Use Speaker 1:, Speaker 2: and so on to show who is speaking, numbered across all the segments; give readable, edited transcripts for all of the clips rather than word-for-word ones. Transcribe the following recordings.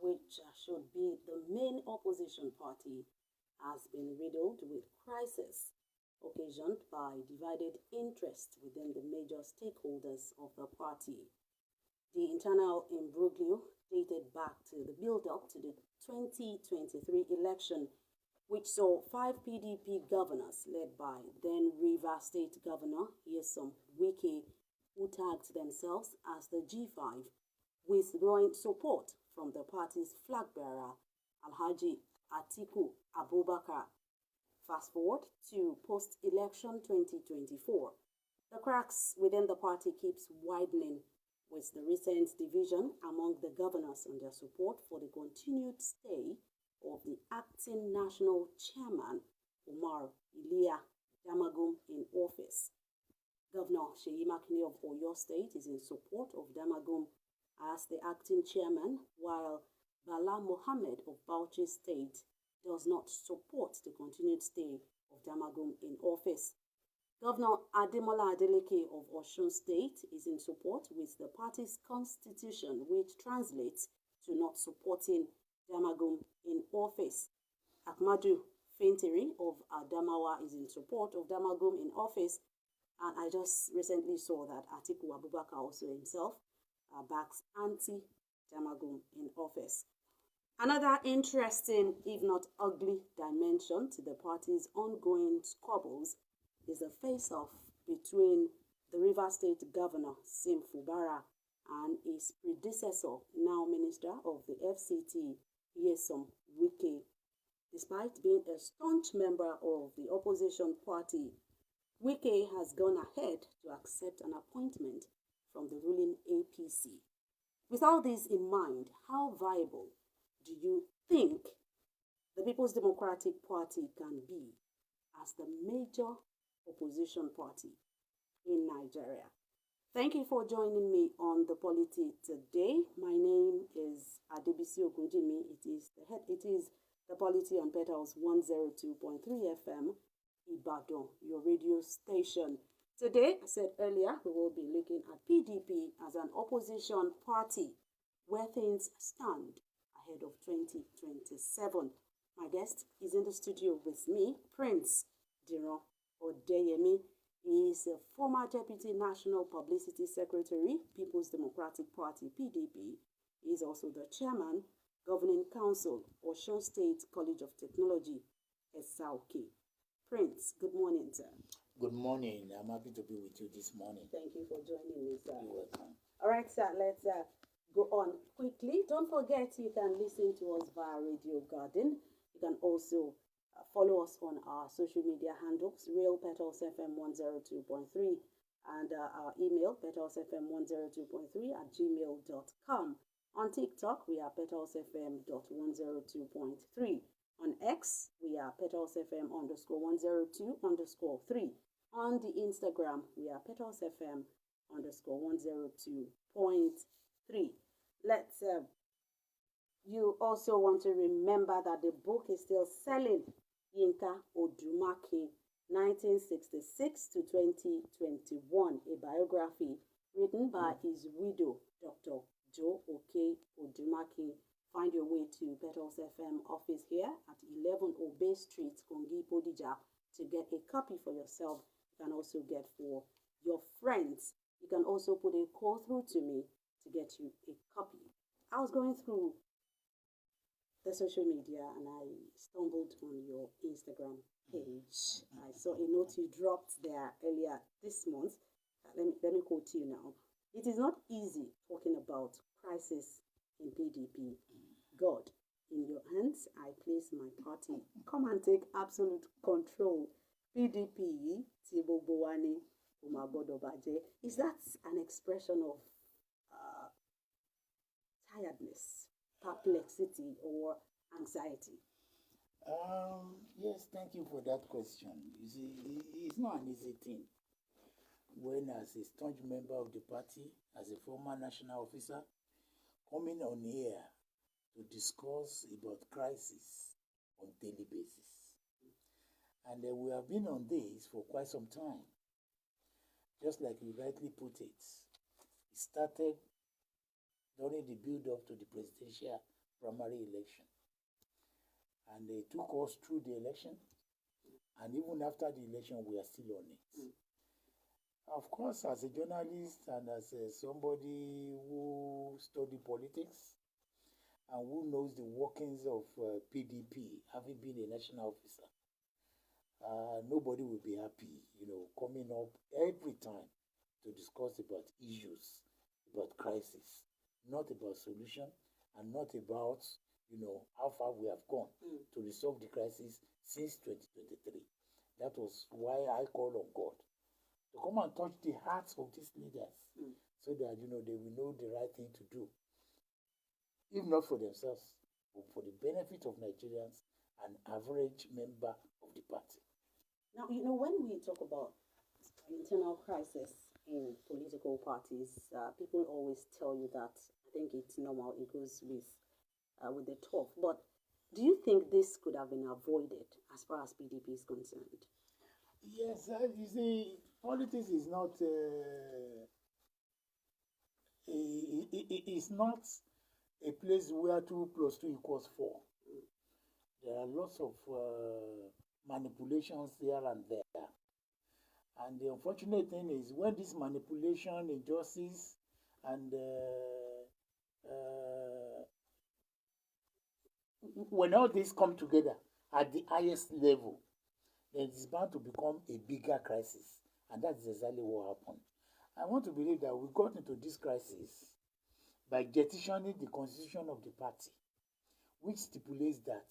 Speaker 1: which should be the main opposition party, has been riddled with crisis occasioned by divided interest within the major stakeholders of the party. The internal imbroglio dated back to the build-up to the 2023 election, which saw five PDP governors led by then Rivers State Governor Nyesom Wike, who tagged themselves as the G5, withdrawing support from the party's flag bearer, Alhaji Atiku Abubakar. Fast forward to post-election 2024. The cracks within the party keeps widening, with the recent division among the governors on their support for the continued stay of the acting national chairman, Umar Iliya Damagum, in office. Governor Seyi Makinde of Oyo State is in support of Damagum as the acting chairman, while Bala Mohammed of Bauchi State does not support the continued stay of Damagum in office. Governor Ademola Adeleke of Osun State is in support with the party's constitution, which translates to not supporting Damagum in office. Ahmadu Fintiri of Adamawa is in support of Damagum in office. And I just recently saw that Atiku Abubakar also himself backs anti-Damagum in office. Another interesting, if not ugly, dimension to the party's ongoing squabbles is the face-off between the Rivers State Governor Sim Fubara and his predecessor, now Minister of the FCT, Nyesom Wike. Despite being a staunch member of the opposition party, Wike has gone ahead to accept an appointment from the ruling APC. With all this in mind, how viable do you think the People's Democratic Party can be as the major opposition party in Nigeria? Thank you for joining me on the Polity today. My name is Adebisi Ogunjimi. It is the Polity on Petals 102.3 FM, Ibadan, your radio station. Today, I said earlier, we will be looking at PDP as an opposition party, where things stand ahead of 2027. My guest is in the studio with me, Prince Diran Odeyemi. He is a former Deputy National Publicity Secretary, People's Democratic Party, PDP. He is also the Chairman, Governing Council, Osun State College of Technology, SAOK. Prince, good morning, sir.
Speaker 2: Good morning. I'm happy to be with you this morning.
Speaker 1: Thank you for joining me, sir.
Speaker 2: You're welcome.
Speaker 1: All right, sir, let's go on quickly. Don't forget, you can listen to us via Radio Garden. You can also follow us on our social media handles, Real Petals FM 102.3, and our email, petalsfm102.3@gmail.com. On TikTok, we are petalsfm.102.3. On X, we are petalsfm_102_3. On the Instagram, we are petalsfm_102.3. Let's you also want to remember that the book is still selling. Yinka Odumake, 1966 to 2021, a biography written by his widow, Dr. Joe Oke Odumake. Find your way to Petals FM office here at 11 Obey Street, Kongi, Bodija, to get a copy for yourself. You can also get for your friends. You can also put a call through to me to get you a copy. I was going through the social media and I stumbled on your Instagram page. I saw a note you dropped there earlier this month. Let me quote you now. It is not easy talking about crisis in PDP. God, in your hands, I place my party. Come and take absolute control. PDP, Tibobowani, Umagodobaje. Is that an expression of tiredness, perplexity, or anxiety?
Speaker 2: Yes, thank you for that question. You see, it's not an easy thing. When, as a staunch member of the party, as a former national officer, coming on here to discuss about crisis on daily basis. And we have been on this for quite some time. Just like you rightly put it, it started during the build-up to the presidential primary election. And they took us through the election. And even after the election, we are still on it. Of course, as a journalist and as somebody who studied politics and who knows the workings of PDP, having been a national officer, nobody will be happy, coming up every time to discuss about issues, about crisis, not about solution, and not about, how far we have gone to resolve the crisis since 2023. That was why I call on God to come and touch the hearts of these leaders so that, they will know the right thing to do. If not for themselves, but for the benefit of Nigerians and average member of the party.
Speaker 1: Now, when we talk about internal crisis in political parties, people always tell you that I think it's normal, it goes with the talk. But do you think this could have been avoided as far as PDP is concerned?
Speaker 2: Yes, you see, politics is not it's not a place where 2 + 2 = 4. There are lots of manipulations here and there. And the unfortunate thing is when this manipulation, injustice, and when all these come together at the highest level, then it's bound to become a bigger crisis. And that's exactly what happened. I want to believe that we got into this crisis by jettisoning the constitution of the party, which stipulates that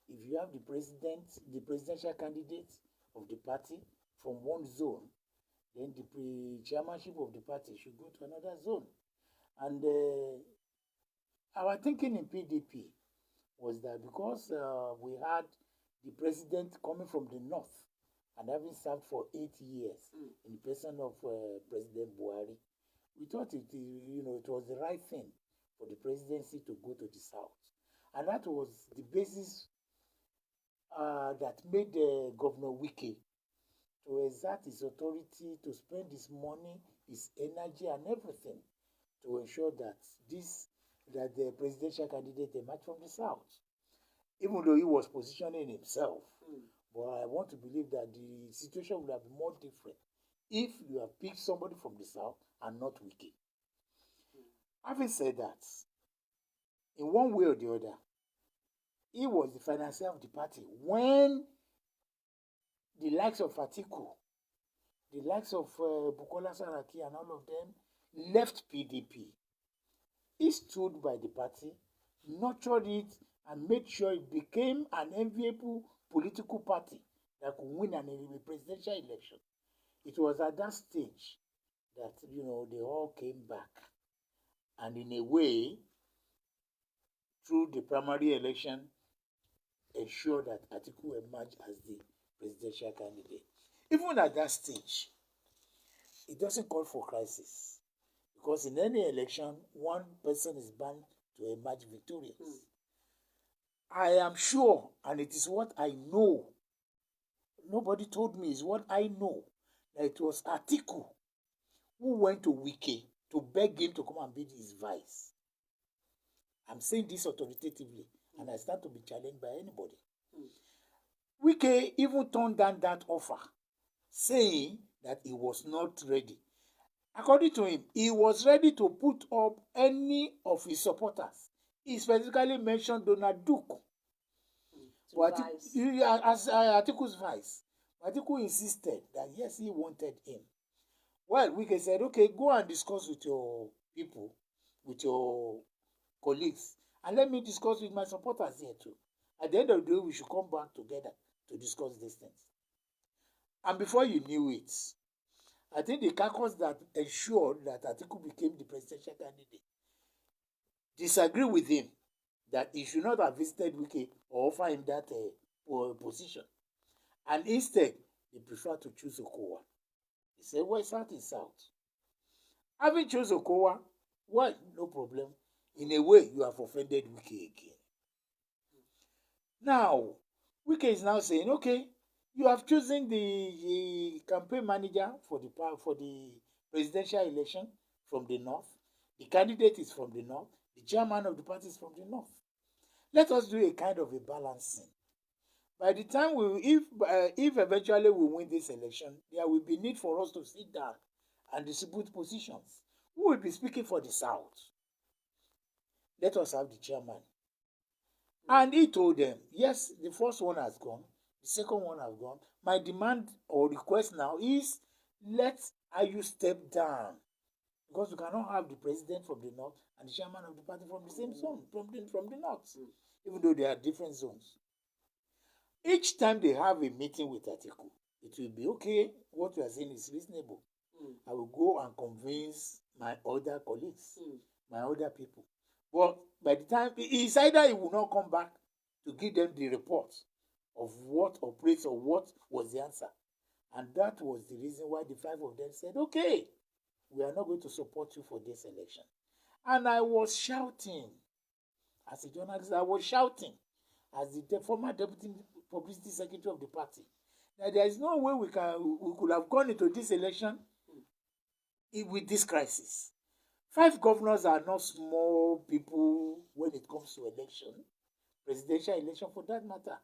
Speaker 2: if you have the presidential candidate of the party from one zone, then the chairmanship of the party should go to another zone. And our thinking in PDP was that because we had the president coming from the north and having served for 8 years in the person of President Buhari, we thought it was the right thing for the presidency to go to the south. And that was the basis that made Governor Wike to exert his authority, to spend his money, his energy, and everything to ensure that the presidential candidate emerged from the south. Even though he was positioning himself, but I want to believe that the situation would have been more different if you have picked somebody from the south and not Wike. Having said that, in one way or the other, he was the financier of the party when the likes of Atiku, the likes of Bukola Saraki and all of them left PDP. He stood by the party, nurtured it, and made sure it became an enviable political party that could win a presidential election. It was at that stage that, they all came back. And in a way, through the primary election, ensured that Atiku emerged as the presidential candidate. Even at that stage, it doesn't call for crisis. Because in any election, one person is bound to emerge victorious. I am sure, and it is what I know, nobody told me, it's what I know, that it was Atiku who went to Wike to beg him to come and be his vice. I'm saying this authoritatively, and I stand to be challenged by anybody. Wike even turned down that offer, saying that he was not ready. According to him, he was ready to put up any of his supporters. He specifically mentioned Donald Duke as Atiku's vice. Atiku insisted that yes, he wanted him. Well, Wike said, okay, go and discuss with your people, with your colleagues, and let me discuss with my supporters here too. At the end of the day, we should come back together to discuss these things. And before you knew it, I think the caucus that ensured that Atiku became the presidential candidate disagree with him that he should not have visited Wike or offer him that position. And instead, they prefer to choose Okowa. He said, well, South is South. Having chosen Okowa, well, no problem. In a way, you have offended Wike again. Now, Wike is now saying, okay, you have chosen the campaign manager for the presidential election from the north. The candidate is from the north. The chairman of the party is from the north. Let us do a kind of a balancing. By the time if eventually we win this election, there will be need for us to sit down and distribute positions. Who will be speaking for the South? Let us have the chairman. And he told them, yes, the first one has gone, the second one has gone. My demand or request now is let IU step down. Because you cannot have the president from the north and the chairman of the party from the same zone, from the north, even though they are different zones. Each time they have a meeting with Atiku, it will be okay, what you are saying is reasonable. I will go and convince my other colleagues, my other people. But by the time, it's either he will not come back to give them the report of what operates or what was the answer. And that was the reason why the five of them said, okay, we are not going to support you for this election. And I was shouting, as a journalist, I was shouting, as the former deputy publicity secretary of the party, that there is no way we could have gone into this election with this crisis. 5 governors are not small people when it comes to election, presidential election for that matter.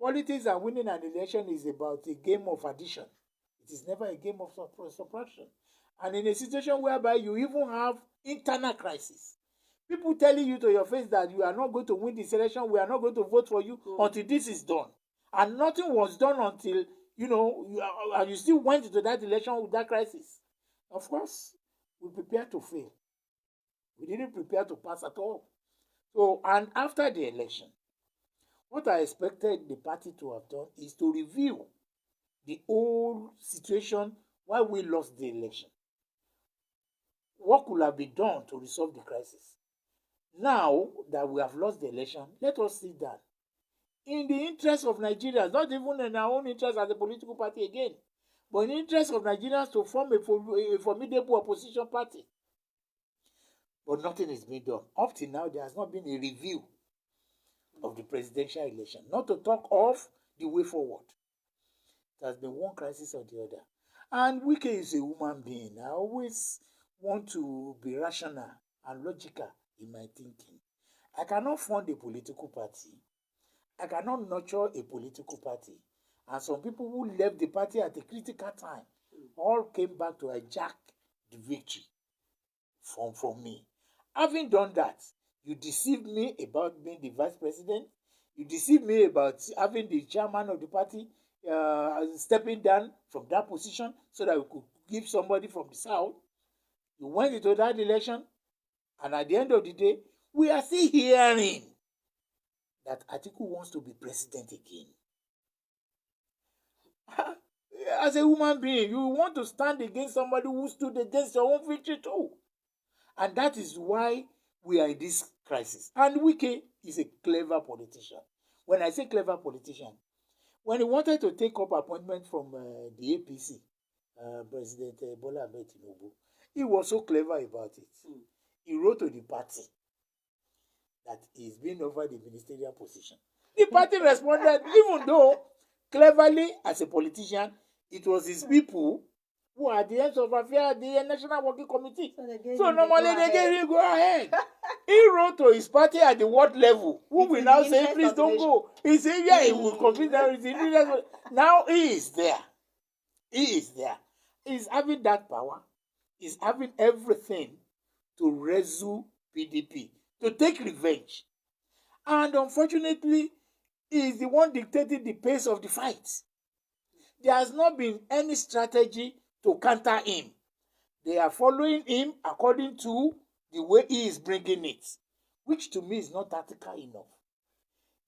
Speaker 2: Politics and winning an election is about a game of addition. It is never a game of subtraction. And in a situation whereby you even have internal crisis, people telling you to your face that you are not going to win this election, we are not going to vote for you until this is done. And nothing was done until, you still went into that election with that crisis. Of course, we prepared to fail. We didn't prepare to pass at all. So, and after the election, what I expected the party to have done is to review the whole situation why we lost the election. What could have been done to resolve the crisis? Now that we have lost the election, let us sit down. In the interest of Nigerians, not even in our own interest as a political party again, but in the interest of Nigerians to form a formidable opposition party. But nothing is being done. Up till now, there has not been a review of the presidential election, not to talk of the way forward. There has been one crisis or the other. And Wike is a human being. I always want to be rational and logical in my thinking. I cannot fund a political party. I cannot nurture a political party. And some people who left the party at a critical time all came back to hijack the victory from me. Having done that, you deceived me about being the vice president. You deceived me about having the chairman of the party stepping down from that position so that we could give somebody from the south. You went into that election, and at the end of the day, we are still hearing that Atiku wants to be president again. As a human being, you want to stand against somebody who stood against your own victory too. And that is why we are in this crisis. And Wike is a clever politician. When I say clever politician, when he wanted to take up appointment from the APC, President Bola Ahmed Tinubu, he was so clever about it. He wrote to the party that he's been offered the ministerial position. The party responded, even though cleverly as a politician, it was his people who are the heads of affairs, the National Working Committee. So normally they gave him go ahead. He wrote to his party at the ward level, who will now say, please don't go. He said, yeah, he will convince them. Now he is there. He is there. He's having that power. He's having everything to wrestle PDP, to take revenge. And unfortunately, he is the one dictating the pace of the fight. There has not been any strategy to counter him. They are following him according to the way he is bringing it, which to me is not tactical enough.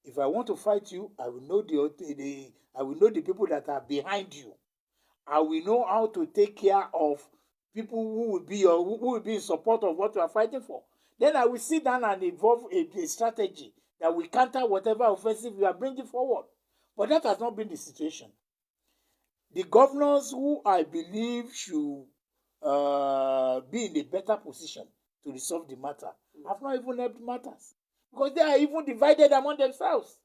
Speaker 2: If I want to fight you, I will know the people that are behind you. I will know how to take care of people who will be in support of what you are fighting for. Then I will sit down and evolve a strategy that will counter whatever offensive you are bringing forward. But that has not been the situation. The governors who I believe should be in a better position to resolve the matter have not even helped matters, because they are even divided among themselves.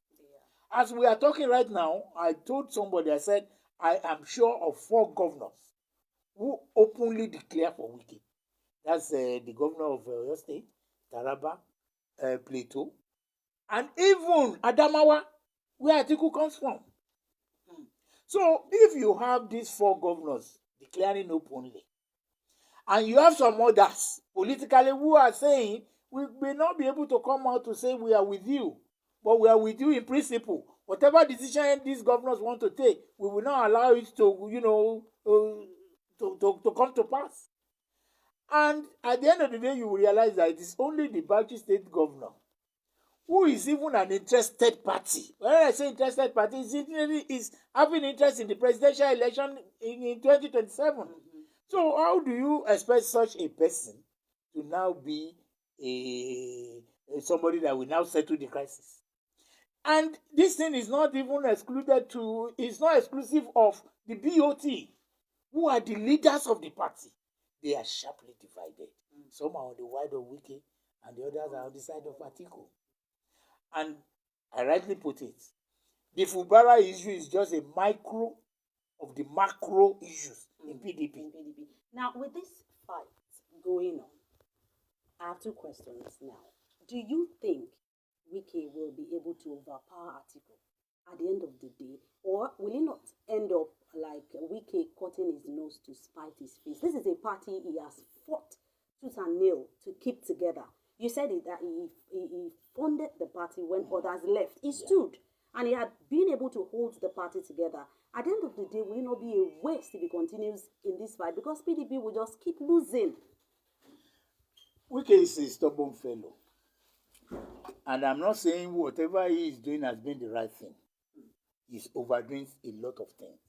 Speaker 2: As we are talking right now, I told somebody, I said, I am sure of 4 governors who openly declare for Wike. That's the governor of Oyo State, Taraba, Plateau, and even Adamawa, where Atiku comes from. So if you have these 4 governors declaring openly, and you have some others politically who are saying we may not be able to come out to say we are with you, but we are with you in principle. Whatever decision these governors want to take, we will not allow it to, to come to pass. And at the end of the day, you will realize that it is only the Bauchi State governor who is even an interested party. When I say interested party, is having interest in the presidential election in 2027. Mm-hmm. So how do you expect such a person to now be somebody that will now settle the crisis? And this thing is not even it's not exclusive of the BOT, who are the leaders of the party. They are sharply divided. Some are on the side of Wike, and the others are on the side of Atiku. And I rightly put it, the Fubara issue is just a micro of the macro issues in PDP.
Speaker 1: Now, with this fight going on, I have 2 questions now. Do you think Wike will be able to overpower Atiku at the end of the day, or will he not end up like Wike cutting his nose to spite his face? This is a party he has fought tooth and nail to keep together. You said it, that he funded the party when others left. He stood, and he had been able to hold the party together. At the end of the day, will it not be a waste if he continues in this fight? Because PDP will just keep losing.
Speaker 2: Wike is a stubborn fellow. And I'm not saying whatever he is doing has been the right thing. He's overdoing a lot of things.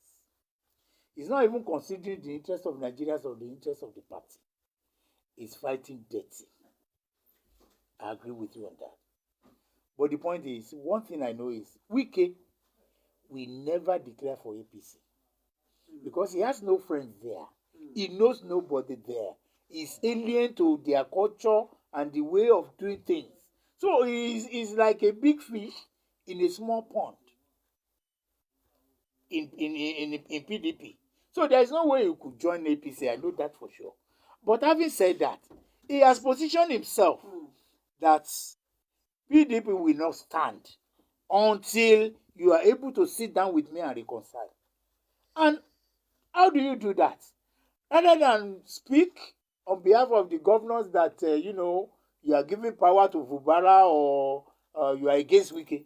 Speaker 2: He's not even considering the interest of Nigerians or the interest of the party. He's fighting dirty. I agree with you on that. But the point is, one thing I know is, Wike will never declare for APC. Because he has no friends there. He knows nobody there. He's alien to their culture and the way of doing things. So he's like a big fish in a small pond in PDP. So there's no way he could join APC, I know that for sure. But having said that, he has positioned himself that PDP will not stand until you are able to sit down with me and reconcile. And how do you do that? Rather than speak on behalf of the governors that, you are giving power to Fubara or you are against Wike.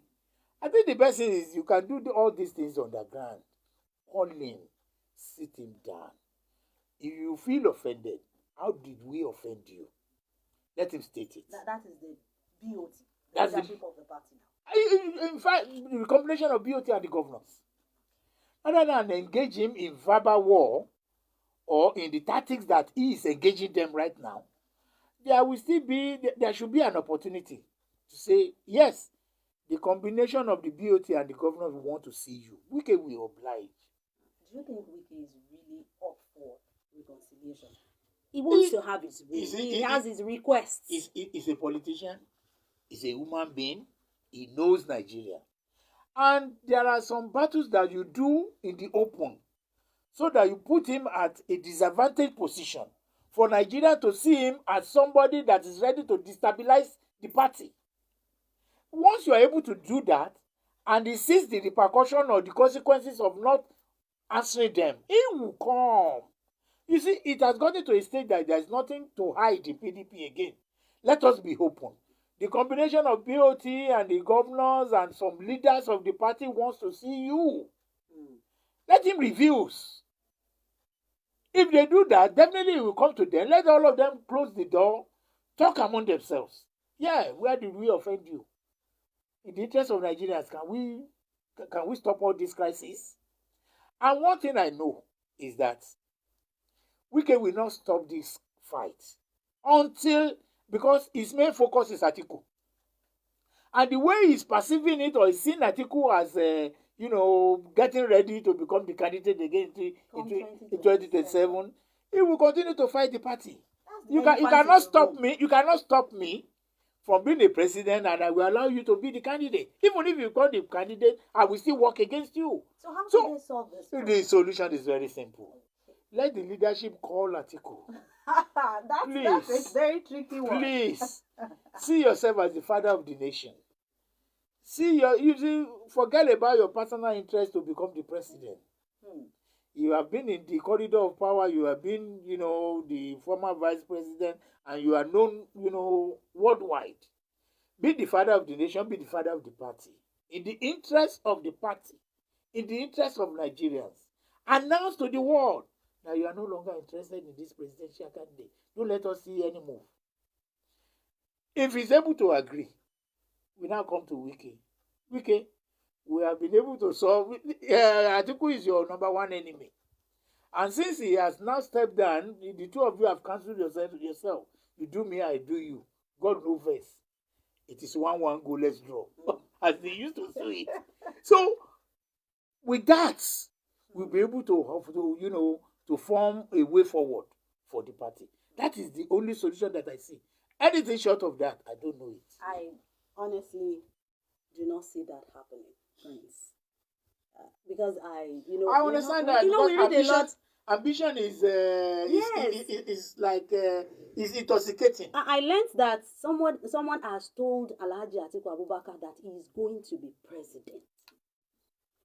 Speaker 2: I think the best thing is you can do all these things on the ground. Call him, sit him down. If you feel offended, how did we offend you? Let him state it.
Speaker 1: That is the BOT,
Speaker 2: That's the
Speaker 1: leadership of the party now.
Speaker 2: In fact, the combination of BOT and the governors. Rather than engage him in verbal war or in the tactics that he is engaging them right now, there should be an opportunity to say, yes, the combination of the BOT and the governors want to see you. Wike will oblige.
Speaker 1: Do you think Wike is really up for reconciliation? He wants to have his way. He has his requests.
Speaker 2: He's a politician. He's a human being. He knows Nigeria. And there are some battles that you do in the open so that you put him at a disadvantaged position for Nigeria to see him as somebody that is ready to destabilize the party. Once you are able to do that, and he sees the repercussion or the consequences of not answering them, he will come. You see, it has gotten to a stage that there is nothing to hide in PDP again. Let us be open. The combination of BOT and the governors and some leaders of the party wants to see you. Let him refuse. If they do that, definitely he will come to them. Let all of them close the door, talk among themselves. Yeah, where did we offend you? In the interest of Nigerians, can we stop all this crisis? And one thing I know is that Wike will not stop this fight because his main focus is Atiku. And the way he's perceiving it or he's seeing Atiku as, getting ready to become the candidate again in 2027, he will continue to fight the party. You cannot stop me. You cannot stop me from being a president, and I will allow you to be the candidate. Even if you become the candidate, I will still work against you.
Speaker 1: So how can they solve this problem?
Speaker 2: The solution is very simple. Let the leadership call Atiku.
Speaker 1: That's a very tricky one.
Speaker 2: Please, see yourself as the father of the nation. you see, forget about your personal interest to become the president. You have been in the corridor of power, you have been, the former vice president, and you are known, worldwide. Be the father of the nation, be the father of the party. In the interest of the party, in the interest of Nigerians, announce to the world that you are no longer interested in this presidential candidate. Don't let us see any move. If he's able to agree, we now come to Wike. Wike, we have been able to solve. Atiku is your number one enemy. And since he has now stepped down, the two of you have cancelled yourself. You do me, I do you. God knows first. It is 1-1 goal, let's draw. As they used to say it. So, with that, we'll be able to form a way forward for the party. That is the only solution that I see. Anything short of that, I don't know it.
Speaker 1: I honestly do not see that happening, Prince. Because
Speaker 2: I understand that.
Speaker 1: We read a lot.
Speaker 2: Ambition is
Speaker 1: Yes.
Speaker 2: is intoxicating.
Speaker 1: I learned that someone has told Alhaji Atiku Abubakar that he is going to be president.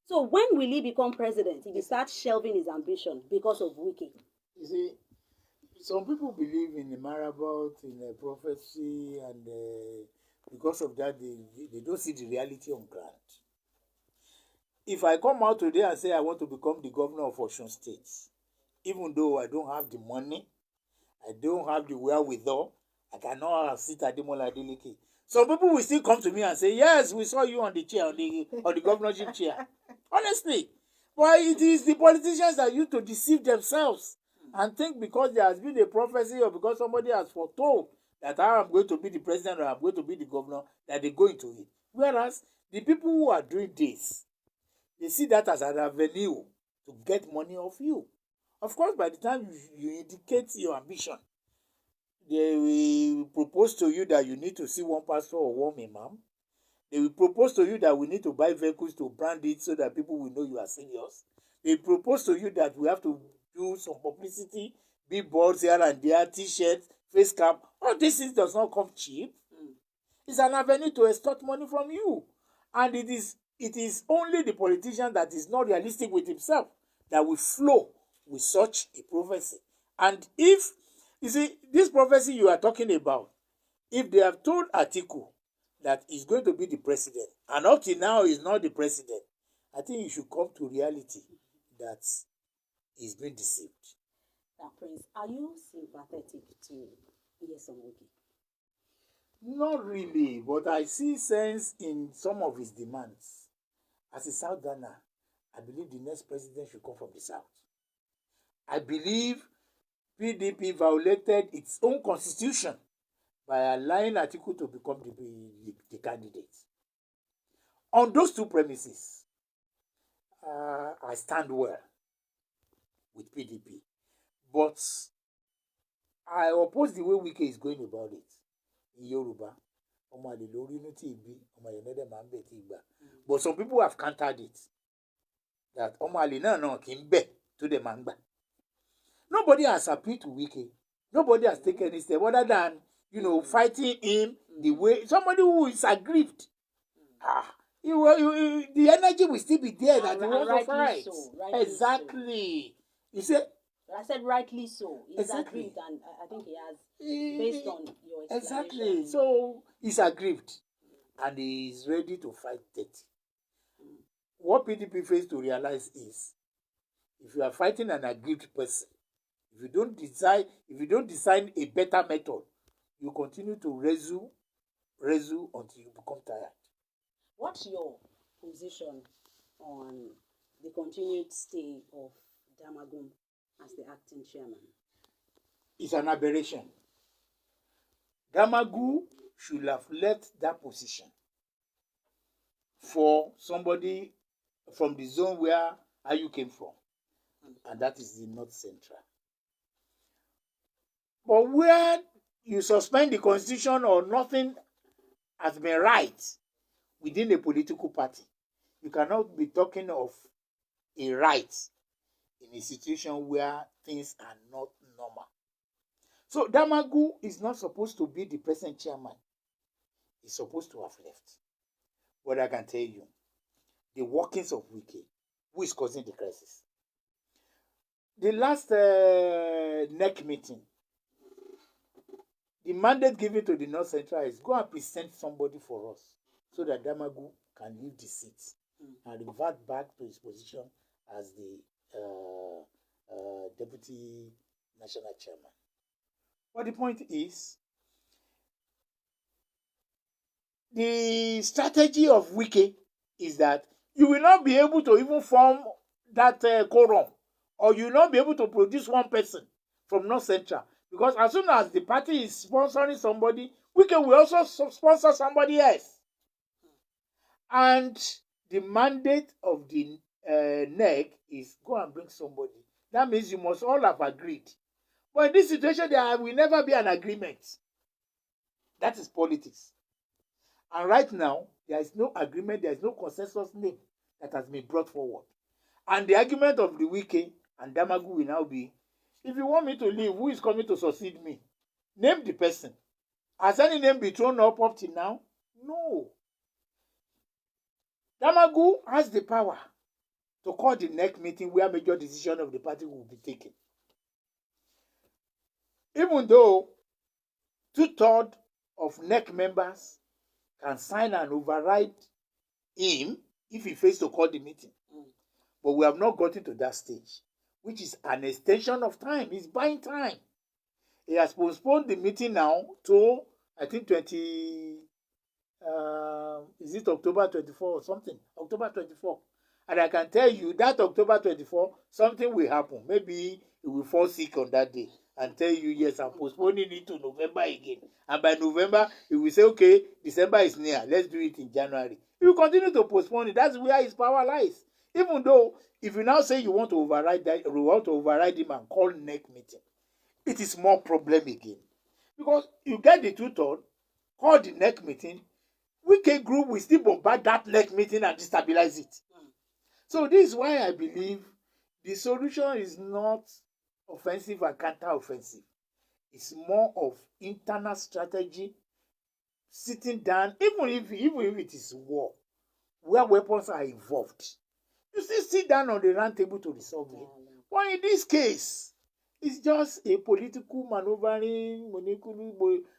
Speaker 1: So when will he become president? If he starts shelving his ambition because of Wike.
Speaker 2: You see, some people believe in the marabout, in the prophecy, and because of that, they don't see the reality on ground. If I come out today and say I want to become the governor of Osun State, even though I don't have the money, I don't have the wherewithal, I cannot sit Ademola Adeleke. Some people will still come to me and say, yes, we saw you on the chair, on the governorship chair. Honestly. But it is the politicians that used to deceive themselves and think because there has been a prophecy or because somebody has foretold that I am going to be the president or I am going to be the governor, that they go into it. Whereas the people who are doing this, they see that as an avenue to get money off you. Of course, by the time you indicate your ambition, they will propose to you that you need to see one pastor or one imam. They will propose to you that we need to buy vehicles to brand it so that people will know you are serious. They propose to you that we have to do some publicity, billboards here and there, t-shirts, face cap. All these things does not come cheap. It's an avenue to extort money from you. And it is only the politician that is not realistic with himself that will flow with such a prophecy. And if, you see, this prophecy you are talking about, if they have told Atiku that he's going to be the president, and up till now he's not the president, I think you should come to reality that he's been deceived.
Speaker 1: Now, Prince, are you sympathetic to Nyesom Wike?
Speaker 2: Not really, but I see sense in some of his demands. As a Southerner, I believe the next president should come from the South. I believe PDP violated its own constitution by allowing Atiku to become the candidate. On those two premises, I stand well with PDP. But I oppose the way Wike is going about it. In Yoruba, but some people have countered it. That to the mangba. Nobody has appealed to Wike. Nobody has taken any step other than, fighting him the way somebody who is aggrieved. The energy will still be there that he wants to fight.
Speaker 1: So,
Speaker 2: Exactly.
Speaker 1: So.
Speaker 2: You said.
Speaker 1: I said rightly so. He's
Speaker 2: Exactly.
Speaker 1: aggrieved, and I think he has, based on your explanation.
Speaker 2: Exactly. So he's aggrieved, and he is ready to fight death. What PDP fails to realize is, if you are fighting an aggrieved person, if you don't design a better method, you continue to wrestle until you become tired.
Speaker 1: What's your position on the continued stay of Damagum as the acting chairman?
Speaker 2: It's an aberration. Damagu should have left that position for somebody from the zone where Ayu came from, and that is the North Central. But where you suspend the constitution or nothing has been right within a political party, you cannot be talking of a right in a situation where things are not normal. So Damagu is not supposed to be the present chairman. He's supposed to have left. But I can tell you, the workings of Wike, who is causing the crisis. The last NEC meeting, the mandate given to the North Central is go and present somebody for us so that Damagu can leave the seat and revert back to his position as the deputy national chairman. But the point is, the strategy of Wike is that you will not be able to even form that quorum, or you will not be able to produce one person from North Central, because as soon as the party is sponsoring somebody, Wike will also sponsor somebody else. And the mandate of the NEC is go and bring somebody. That means you must all have agreed. But in this situation, there will never be an agreement. That is politics. And right now, there is no agreement, there is no consensus name that has been brought forward. And the argument of the Wike and Damagu will now be, if you want me to leave, who is coming to succeed me? Name the person. Has any name been thrown up till now? No. Damagu has the power to call the next meeting where major decision of the party will be taken. Even though 2/3 of NEC members can sign and override him if he fails to call the meeting. But we have not gotten to that stage, which is an extension of time. He's buying time. He has postponed the meeting now to, I think, is it October 24 or something? October 24. And I can tell you that October 24, something will happen. Maybe he will fall sick on that day and tell you, yes, I'm postponing it to November again. And by November, he will say, okay, December is near. Let's do it in January. He will continue to postpone it. That's where his power lies. Even though, if you now say you want to override that, you want to override him and call NEC meeting, it is more problem again. Because you get the 2/3, call the NEC meeting, Wike group will still bombard that NEC meeting and destabilize it. So this is why I believe the solution is not offensive and counter-offensive. It's more of internal strategy, sitting down, even if it is war, where weapons are involved. You still sit down on the round table to resolve it. But in this case, it's just a political maneuvering,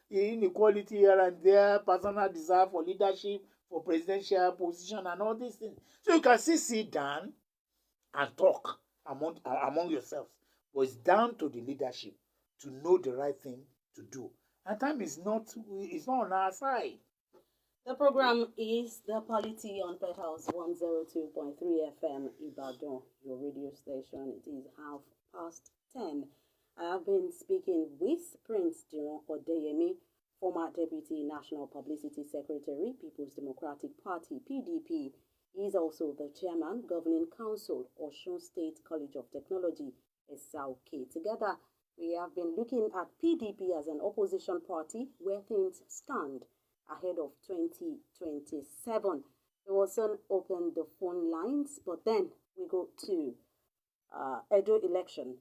Speaker 2: inequality here and there, personal desire for leadership, for presidential position, and all these things. So you can still sit down and talk among yourselves. But it's down to the leadership to know the right thing to do. And time is not on our side.
Speaker 1: The program is the Polity on Petals 102.3 FM Ibadan, your radio station. It is 10:30. I have been speaking with Prince Diran Odeyemi, former Deputy National Publicity Secretary, People's Democratic Party, PDP. He is also the Chairman, Governing Council, Osun State College of Technology, SAUK. Together, we have been looking at PDP as an opposition party where things stand ahead of 2027. We will soon open the phone lines, but then we go to Edo election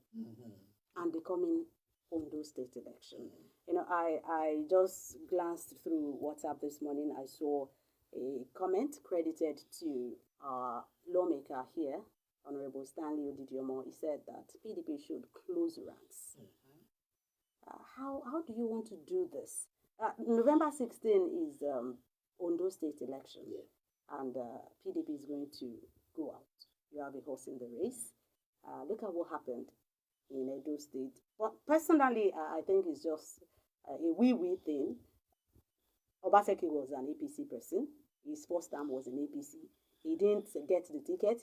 Speaker 1: and the coming Ondo State election. You know, I just glanced through WhatsApp this morning. I saw a comment credited to our lawmaker here, Honorable Stanley Odidiomo. He said that PDP should close ranks. How do you want to do this? November 16 is Ondo State election, and PDP is going to go out. You have a horse in the race. Look at what happened in Edo State. But personally, I think it's just a wee thing. Obaseki was an APC person. His first term was in APC. He didn't get the ticket.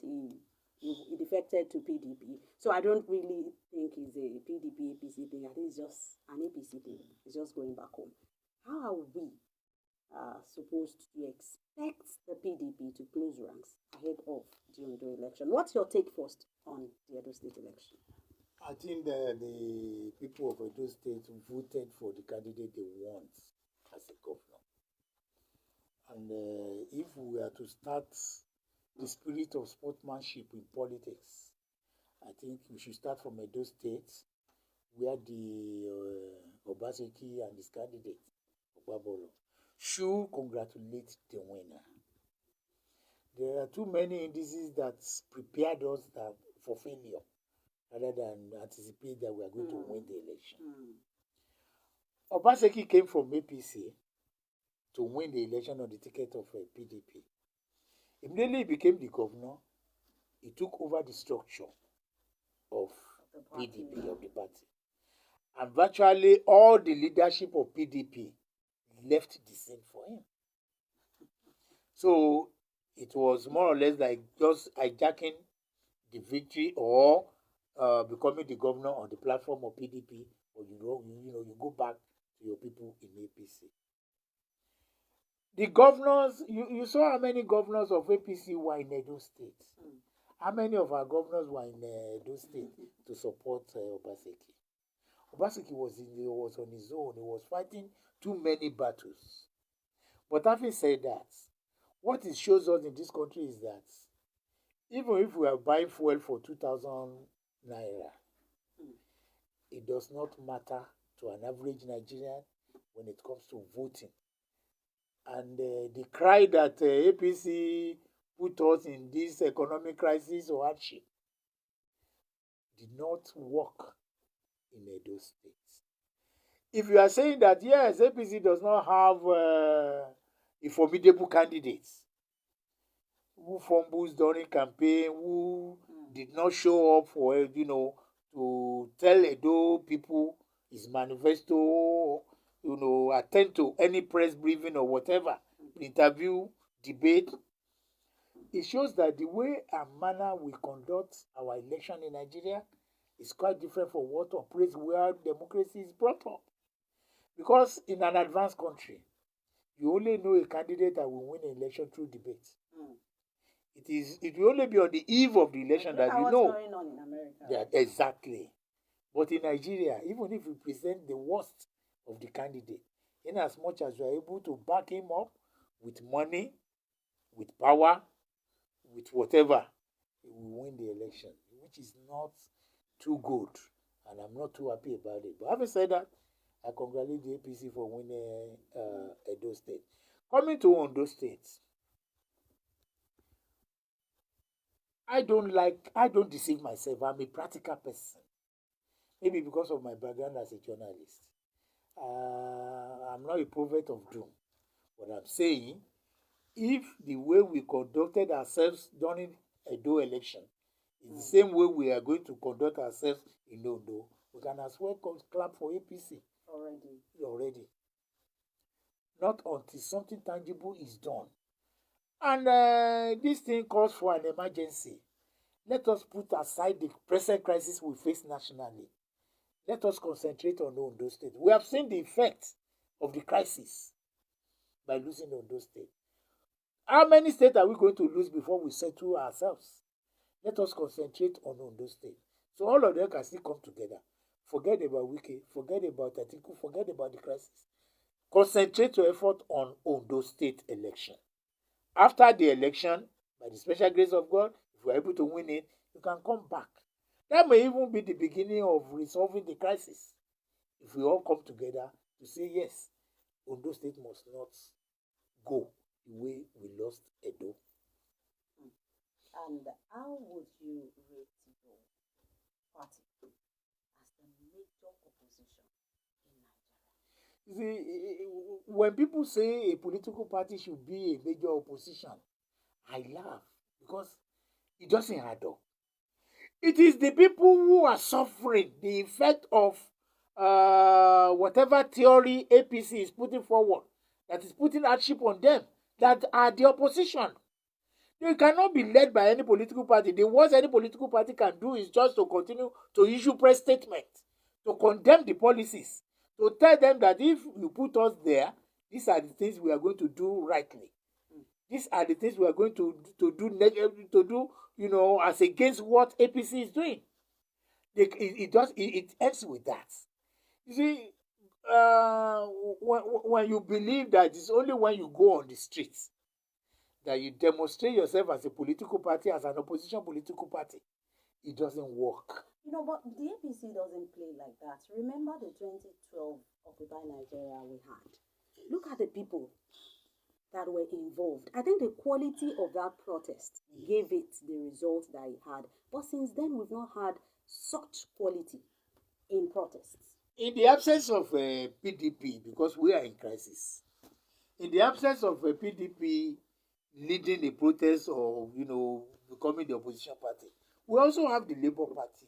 Speaker 1: He defected to PDP. So I don't really think it's a PDP APC thing. I think it's just an APC thing. It's just going back home. How are we supposed to expect the PDP to close ranks ahead of the Ondo election? What's your take first on the Edo State election?
Speaker 2: I think that the people of Edo State voted for the candidate they want as a governor. And if we are to start the spirit of sportsmanship in politics, I think we should start from Edo State, where the Obaseki and his candidate, Obabolo, should congratulate the winner. There are too many indices that prepared us that for failure rather than anticipate that we are going to win the election. Obaseki came from APC to win the election on the ticket of PDP. Immediately he became the governor, he took over the structure of PDP, of the party. And virtually all the leadership of PDP left the scene for him. So it was more or less like just hijacking the victory or becoming the governor on the platform of PDP, or you go back to your people in APC. The governors, you saw how many governors of APC were in Edo State. How many of our governors were in Edo State to support Obaseki? Obaseki was on his own. He was fighting too many battles. But having said that, what it shows us in this country is that even if we are buying fuel for 2,000 naira, it does not matter to an average Nigerian when it comes to voting. And the cry that APC put us in this economic crisis or hardship did not work in Edo State. If you are saying that, yes, APC does not have a formidable candidate who fumbles during campaign, who did not show up for, to tell Edo people his manifesto, attend to any press briefing or whatever, interview, debate. It shows that the way and manner we conduct our election in Nigeria is quite different from what operates where democracy is brought up. Because in an advanced country, you only know a candidate that will win an election through debate. It will only be on the eve of the election that you know.
Speaker 1: What's going on in America?
Speaker 2: Yeah, exactly. But in Nigeria, even if you present the worst of the candidate, in as much as you are able to back him up with money, with power, with whatever, he will win the election, which is not too good. And I'm not too happy about it. But having said that, I congratulate the APC for winning Edo State. Coming to Ondo State, I don't deceive myself. I'm a practical person. Maybe because of my background as a journalist. I'm not a prophet of doom. But I'm saying, if the way we conducted ourselves during Edo election is the same way we are going to conduct ourselves in Ondo, we can as well clap for APC. Already. Not until something tangible is done. And this thing calls for an emergency. Let us put aside the present crisis we face nationally. Let us concentrate on Ondo State. We have seen the effect of the crisis by losing Ondo State. How many states are we going to lose before we settle ourselves? Let us concentrate on Ondo State. So all of them can still come together. Forget about Wike, forget about Atiku, forget about the crisis. Concentrate your effort on Ondo State election. After the election, by the special grace of God, if you are able to win it, you can come back. That may even be the beginning of resolving the crisis. If we all come together to say, yes, Ondo State must not go the way we lost Edo.
Speaker 1: And how would you rate your party as the major opposition in Nigeria?
Speaker 2: See, when people say a political party should be a major opposition, I laugh because it doesn't add up. It is the people who are suffering the effect of whatever theory APC is putting forward that is putting hardship on them that are the opposition. They cannot be led by any political party. The worst any political party can do is just to continue to issue press statements, to condemn the policies, to tell them that if you put us there, these are the things we are going to do rightly. These are the things we are going to do, as against what APC is doing. It ends with that. You see, when you believe that it's only when you go on the streets that you demonstrate yourself as a political party, as an opposition political party, it doesn't work.
Speaker 1: But the APC doesn't play like that. Remember the 2012 Occupy Nigeria we had? Look at the people. that were involved. I think the quality of that protest gave it the result that it had. But since then, we've not had such quality in protests.
Speaker 2: In the absence of PDP, because we are in crisis, in the absence of PDP leading a protest or becoming the opposition party, we also have the Labour Party.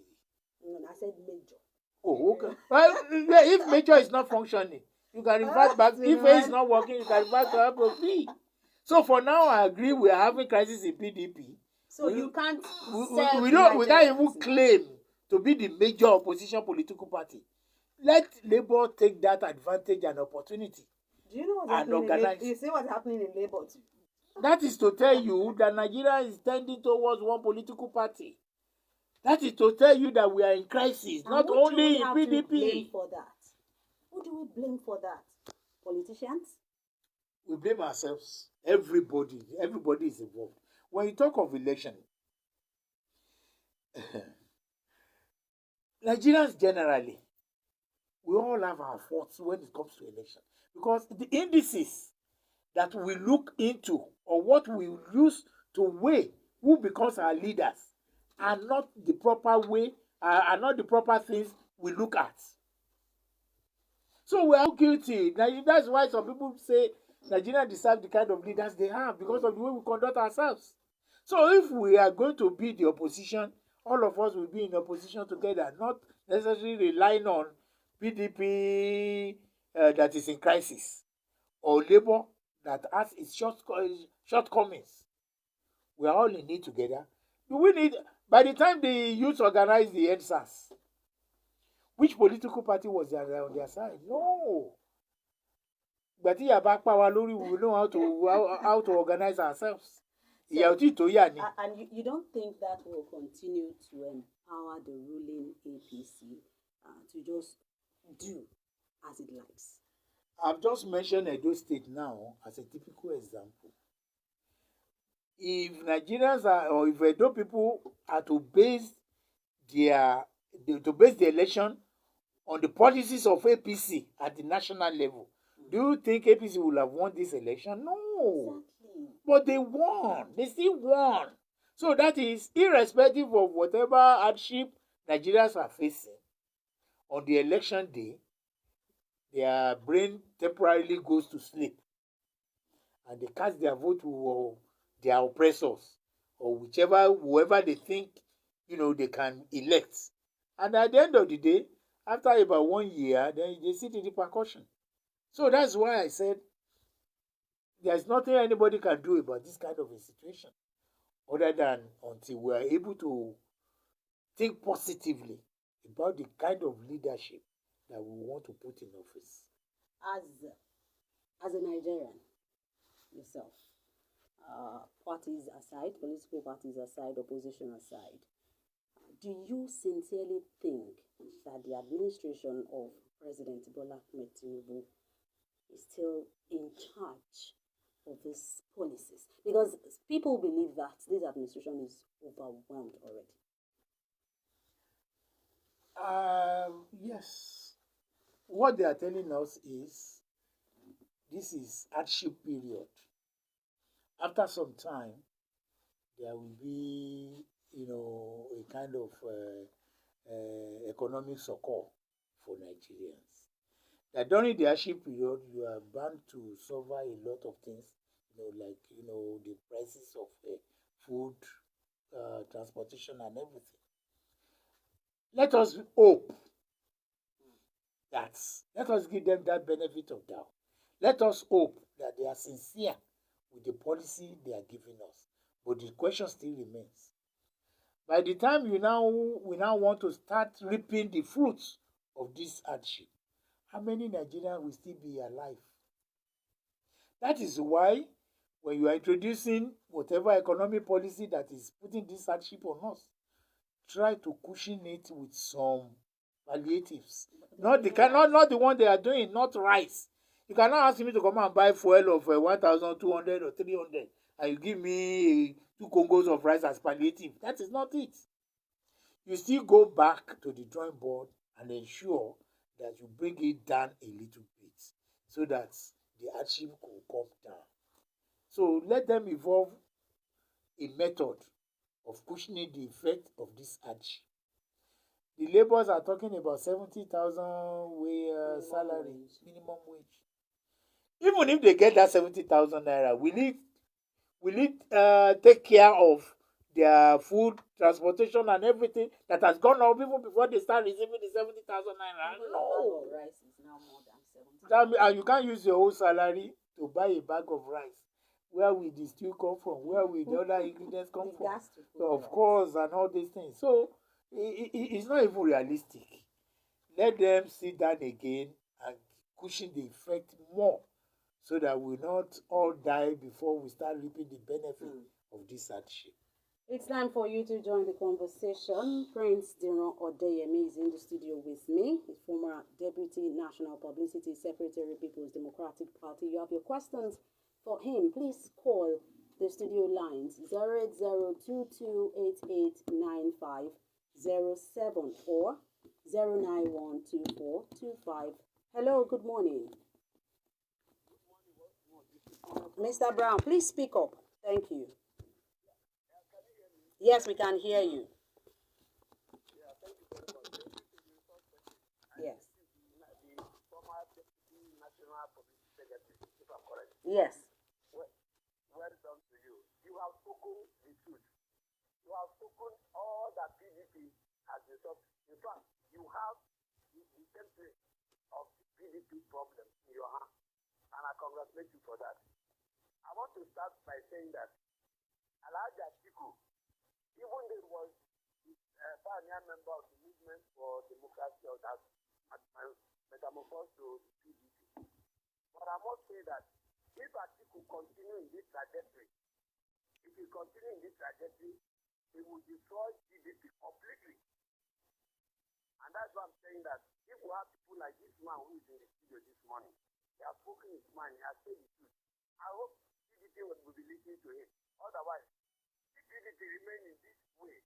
Speaker 1: I said major.
Speaker 2: Oh, okay. Well, if major is not functioning, you can revert back. If A is not working, you can revert back to B. So for now, I agree we are having crisis in PDP.
Speaker 1: So you can't.
Speaker 2: We can't even claim to be the major opposition political party. Let Labour take that advantage and opportunity.
Speaker 1: Do you know what's happening in Labour? You see what's happening in Labour too?
Speaker 2: That is to tell you that Nigeria is tending towards one political party. That is to tell you that we are in crisis, not only in PDP.
Speaker 1: Who do we blame for that? Who do we blame for that? Politicians?
Speaker 2: We blame ourselves. Everybody is involved. When you talk of election, Nigerians generally, we all have our faults when it comes to election. Because the indices that we look into or what we use to weigh who becomes our leaders are not the proper way, are not the proper things we look at. So we are guilty. Now, that's why some people say Nigeria deserve the kind of leaders they have because of the way we conduct ourselves. So if we are going to be the opposition, all of us will be in opposition together, not necessarily relying on PDP that is in crisis or Labour that has its shortcomings. We are all in it together. Do we need, by the time the youth organized the EndSARS, which political party was there on their side? No. But we know how to organize ourselves. So, and
Speaker 1: you don't think that will continue to empower the ruling APC to just do as it likes?
Speaker 2: I've just mentioned Edo State now as a typical example. If Nigerians are, or if Edo people are to base the election on the policies of APC at the national level, do you think APC will have won this election? No. Exactly. But they won. They still won. So that is irrespective of whatever hardship Nigerians are facing on the election day, their brain temporarily goes to sleep and they cast their vote for their oppressors or whoever they think they can elect. And at the end of the day, after about 1 year, then they see the repercussion. So that's why I said there's nothing anybody can do about this kind of a situation other than until we are able to think positively about the kind of leadership that we want to put in office.
Speaker 1: As a Nigerian yourself, parties aside, political parties aside, opposition aside, do you sincerely think that the administration of President Bola Ahmed Tinubu is still in charge of these policies? Because people believe that this administration is overwhelmed already.
Speaker 2: Yes. What they are telling us is this is hardship period. After some time, there will be, a kind of economic support for Nigerians. That during the hardship period, you are bound to suffer a lot of things, like the prices of food, transportation, and everything. Let us hope that, let us give them that benefit of doubt. Let us hope that they are sincere with the policy they are giving us. But the question still remains. By the time we now want to start reaping the fruits of this hardship, how many Nigerians will still be alive? That is why when you are introducing whatever economic policy that is putting this hardship on us, try to cushion it with some palliatives. Not the one they are doing, not rice. You cannot ask me to come and buy fuel of 1,200 or 300 and you give me 2 Congos of rice as palliative. That is not it. You still go back to the drawing board and ensure that you bring it down a little bit so that the hardship will come down. So let them evolve a method of cushioning the effect of this hardship. The labourers are talking about 70,000 salary, minimum wage. Even if they get that 70,000 naira, will it take care of their food, transportation, and everything that has gone up even before they start receiving the 70,000 naira? No.
Speaker 1: Rice is now more than 70.
Speaker 2: And you can't use your whole salary to buy a bag of rice. Where will the stew come from? Where will the other ingredients come from? So of course, and all these things. So it's not even realistic. Let them sit down again and cushion the effect more, so that we not all die before we start reaping the benefit of this hardship.
Speaker 1: It's time for you to join the conversation. Prince Diran Odeyemi is in the studio with me, the former Deputy National Publicity Secretary, People's Democratic Party. You have your questions for him. Please call the studio lines 08022889507 or 0912425. Hello, good morning. Mr. Brown, please speak up. Thank you. Yes, we can hear you. Yes. Yes.
Speaker 3: Well done to you. You have spoken the truth. You have spoken all that PDP has resolved. In fact, you have the template of the PDP problem in your hand, and I congratulate you for that. I want to start by saying that Alhaji Atiku, even though he was a pioneer member of the movement for democracy or that metamorphosed to PDP, but I must say that if Atiku continue in this trajectory, if he continue in this trajectory, he will destroy PDP completely. And that's why I'm saying that if we have people like this man who is in the studio this morning, he has spoken his mind, he has said the truth. I hope PDP will be listening to him. Otherwise, if PDP remain in this way,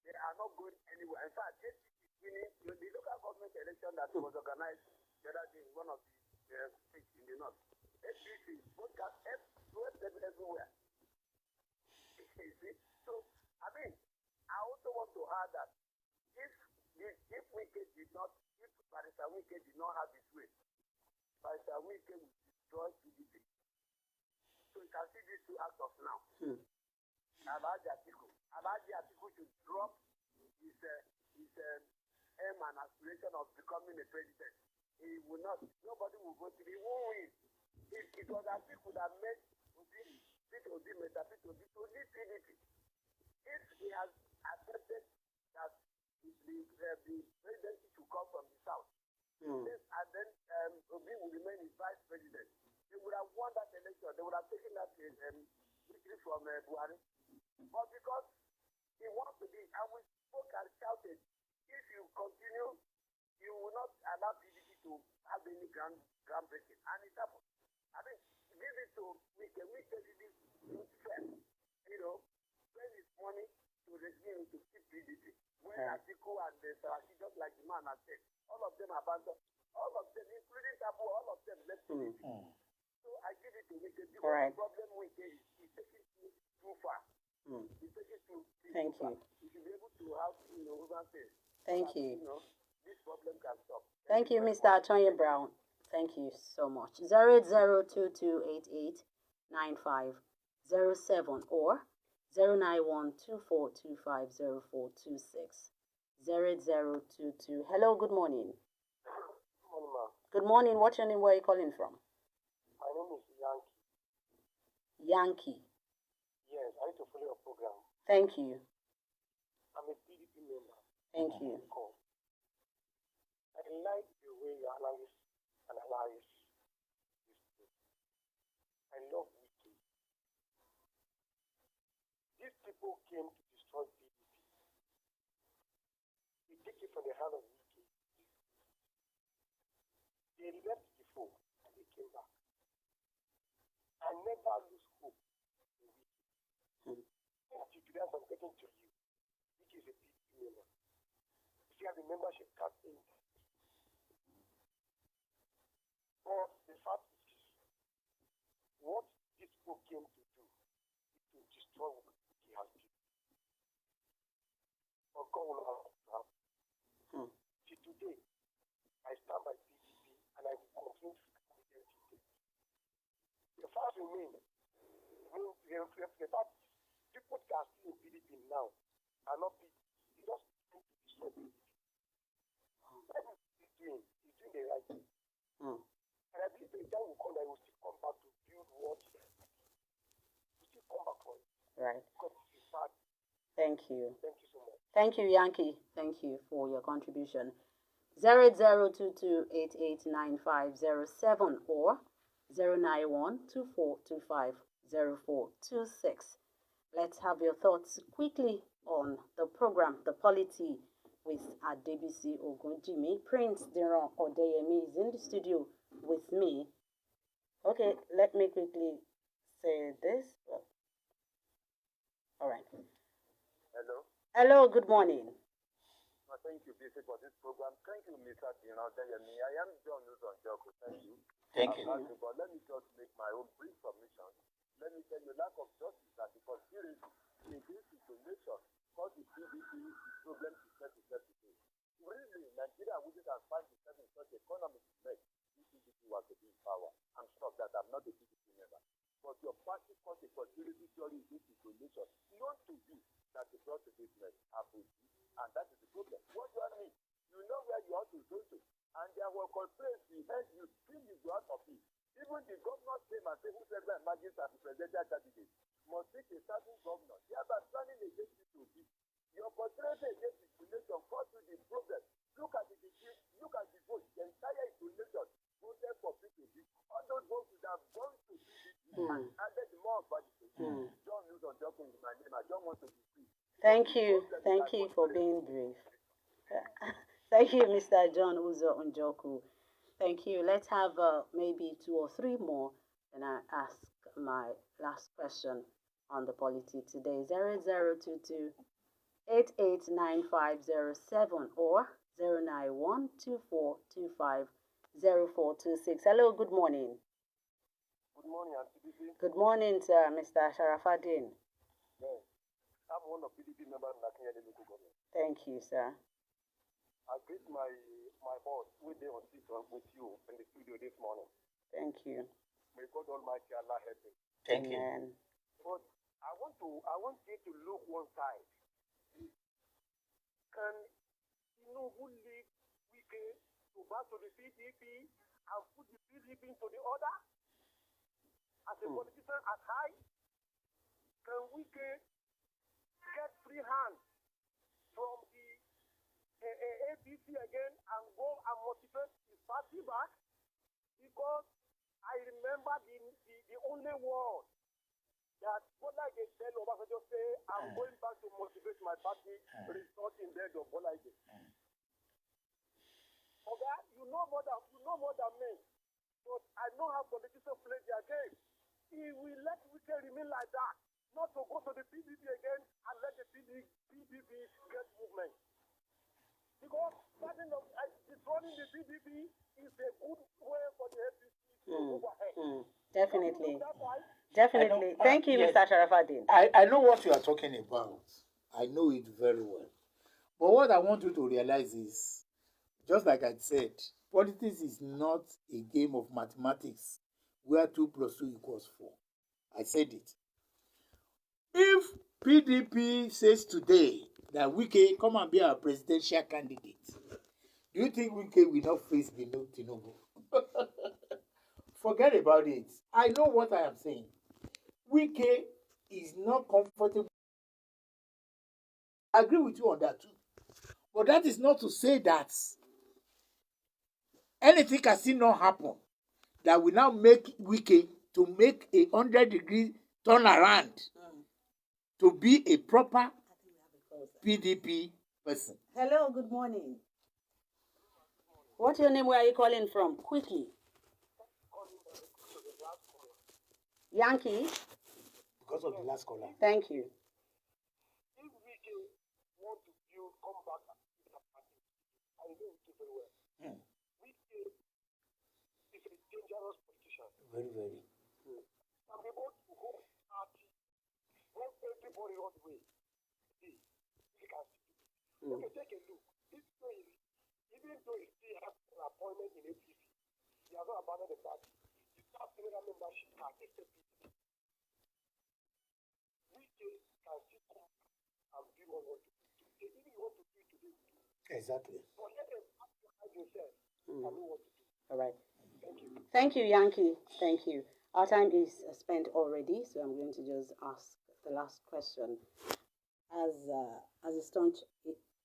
Speaker 3: they are not going anywhere. In fact, this is winning the local government election that was organized the other day in one of the states in the north. SBC, broadcast everywhere. You see? So, I mean, I also want to add that if Wike did not, if Barrister Wike did not have his way, Barrister Wike will destroy PDP. So you can see these two actors now. Alhaji Atiku should drop his aim and aspiration of becoming a president. He will not, nobody will vote him, he won't win. It was Atiku that made Obi to lead PDP. If he has accepted that the presidency should come from the south, and then Obi will remain his vice president, they would have won that election. They would have taken that victory from Buhari. But because he wants to be, and we spoke and shouted, if you continue, you will not allow PDP to have any groundbreaking. And it happened. I mean, give it to Wike. Wike did it fair. Spend his money to resume to keep PDP. When Atiku and Saraki, just like the man has said, all of them abandoned. All of them, including Tabu, all of them left PDP. So I give it to Wike. Because the problem Wike is he's taking it too far. He's taking it too far. You should be able to have,
Speaker 1: Thank you.
Speaker 3: This problem can stop.
Speaker 1: Thank you, Mr. Atonya Brown. Thank you so much. 08022889507 or 09124250426. 0022. Hello, good morning.
Speaker 3: Good morning, ma'am.
Speaker 1: Good morning. What's your name? Where are you calling from?
Speaker 3: My name is Yankee.
Speaker 1: Yankee.
Speaker 3: Yes, I need to follow your program.
Speaker 1: Thank you.
Speaker 3: I'm a PDP member.
Speaker 1: Thank you.
Speaker 3: I like the way you analyze this thing. I love Wiki. These people came to destroy PDP. We take it from the hand of Wiki. They left before and they came back. I never lose hope in Wiki. Today, as I'm getting to you, Wiki is a PDP member. If you have the membership card in, but the fact is, what this people came to do is to destroy what he has built. But God will not have. See, today, I stand by PDP and I will continue to stand with them today. The fact remains, the fact people that are still in PDP now are not PDP. They just trying to destroy PDP. What he's doing the right thing. And I believe the time will come that he will still come back to build what he will still come back for it.
Speaker 1: Right.
Speaker 3: Because it's sad.
Speaker 1: Thank you.
Speaker 3: Thank you so much.
Speaker 1: Thank you, Yankee. Thank you for your contribution. 08022889507 or 09124250426. Let's have your thoughts quickly on the program, The Polity, with Adebisi Ogunjimi. Prince Diran Odeyemi is in the studio with me. Okay, let me quickly say this. All right.
Speaker 3: Hello.
Speaker 1: Hello, good morning.
Speaker 3: Thank you, BC, for this program. Thank you, Mr. Diran Odeyemi. I am John Uzonjoko. Thank you.
Speaker 2: Thank you.
Speaker 3: But let me just make my own brief submission. Let me tell you, lack of justice that the conspiracy in this situation caused the PDP problem to set itself today. Really, Nigeria wouldn't have found itself in such economic mess if PDP was to be in power. I'm sure that I'm not a PDP member. But your party caused a conspiracy theory in this situation, known to you that the brought to this mess happened. And that is the problem. What do I mean? You know where you ought to go to. And there were conspiracy, hence you still you go out of it. Even the governor came and said, whoever imagines as a presidential candidate must pick a certain governor. They are planning against you to be. Your conspiracy against the nation caused you the problem. Look at the vote. The entire nation voted for PDP. All those votes would have gone to PDP and added more value to it. John Uzonjoko is my name. I don't want to be free.
Speaker 1: Thank you. Thank you for being brief. Thank you, Mr. John Uzo Njoku. Thank you. Let's have maybe 2 or 3 more, and I ask my last question on the polity today. 0022 889507 or 09124250426. Hello, good morning.
Speaker 3: Good morning, Adebisi.
Speaker 1: Good morning, sir, Mr. Sharafaddin.
Speaker 3: Yes. I'm one of PDP members in the Kenya local government.
Speaker 1: Thank you, sir.
Speaker 3: I greet my boss who is on seat with you in the studio this morning.
Speaker 1: Thank you.
Speaker 3: May God Almighty Allah help him.
Speaker 2: Thank
Speaker 1: Amen.
Speaker 2: you.
Speaker 3: But I want you to look one side. Can you know who lead Wike to back to the PDP and put the PDP into the order? As a politician at high, can Wike get free hand from the APC again and go and motivate his party back? Because I remember the only word that Bola Ige tell Obasanjo say, I'm going back to motivate my party, result in death of Bola Ige. Okay, you know more than me. But I know how politicians play their game. He will let Wike remain like that, not to go to the PDP again and let the PDP get movement. Because destroying the PDP is a good way for the APC to move ahead.
Speaker 1: Definitely. Definitely. Thank you,
Speaker 2: yes,
Speaker 1: Mr. Sharafaddin.
Speaker 2: I know what you are talking about. I know it very well. But what I want you to realize is, just like I said, politics is not a game of mathematics where 2 + 2 = 4. I said it. If PDP says today that Wike come and be our presidential candidate, do you think Wike will not face Tinubu? Forget about it. I know what I am saying. Wike is not comfortable. I agree with you on that too. But that is not to say that anything can still not happen that will now make Wike to make a 100-degree turnaround to be a proper PDP person.
Speaker 1: Hello, good morning. What's your name? Where are you calling from? Quickly. Yankee?
Speaker 2: Because of the last caller.
Speaker 1: Thank you.
Speaker 3: If Wike want to come back to the party, I know it very well. Wike is a dangerous politician.
Speaker 2: Very, very.
Speaker 3: Some people both parties, when everybody runs away, see, you can see. Okay, take a look. This thing, even though he still has an appointment in APC, he has not abandoned the party. He still has similar membership at SAPC. We can still come and do what we want to do. Even if you want to do it today,
Speaker 2: Exactly.
Speaker 3: but let them have to hide themselves and know what to do.
Speaker 1: All right.
Speaker 3: Thank you.
Speaker 1: Thank you, Yankee. Thank you. Our time is spent already, so I'm going to just ask the last question. As a staunch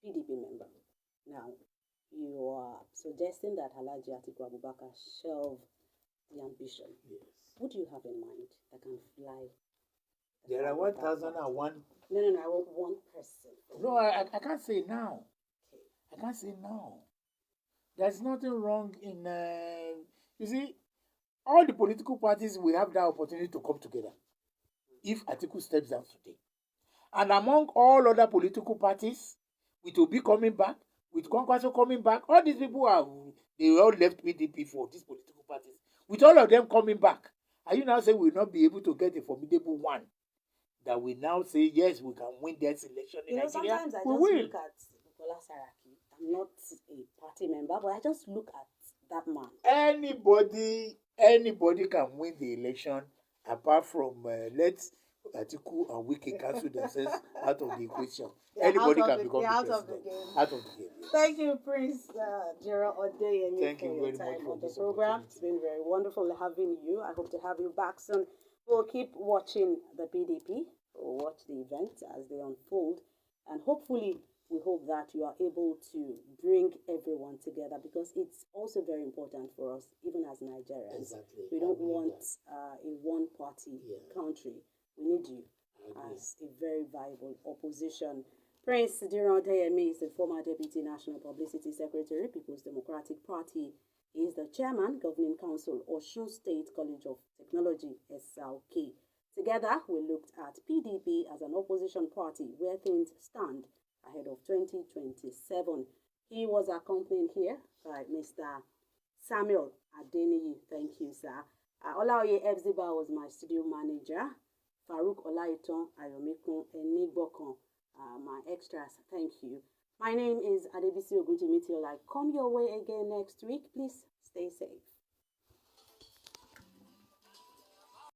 Speaker 1: PDP member, now you are suggesting that Alhaji Atiku Abubakar shelve the ambition.
Speaker 2: Yes.
Speaker 1: What do you have in mind that can fly?
Speaker 2: There are 1,001.
Speaker 1: No, I want one person.
Speaker 2: No, I can't say now. I can't say now. There's nothing wrong in, you see, all the political parties will have that opportunity to come together if Atiku steps down today. And among all other political parties, with Obi coming back, with Kwankwaso coming back, all these people they all left PDP for these political parties. With all of them coming back, are you now saying we will not be able to get a formidable one that we now say, yes, we can win this election in Nigeria?
Speaker 1: Sometimes I just look at Bukola Saraki. I'm not a party member, but I just look at that man.
Speaker 2: Anybody can win the election apart from let Atiku and Wike cancel themselves out of the equation. Anybody can become the president. Out of the game. Yes.
Speaker 1: Thank you, Prince Diran Odeyemi, for your time on the program. It's been very wonderful having you. I hope to have you back soon. We'll keep watching the PDP. We'll watch the events as they unfold. And hopefully, we hope that you are able to bring everyone together, because it's also very important for us, even as Nigerians.
Speaker 2: Exactly.
Speaker 1: We don't want a one-party country. We need you as a very viable opposition. Prince Diran Odeyemi is the former Deputy National Publicity Secretary, People's Democratic Party. He is the Chairman, Governing Council, Osun State College of Technology, SLK. Together, we looked at PDP as an opposition party, where things stand ahead of 2027. He was accompanied here by Mr. Samuel Adeniyi. Thank you, sir. Olaoye Ebziba was my studio manager. Farouk Olaiton Ayomekun Enigbokon, my extras. Thank you. My name is Adebisi Ogunjimi. Till I come your way again next week, please stay safe.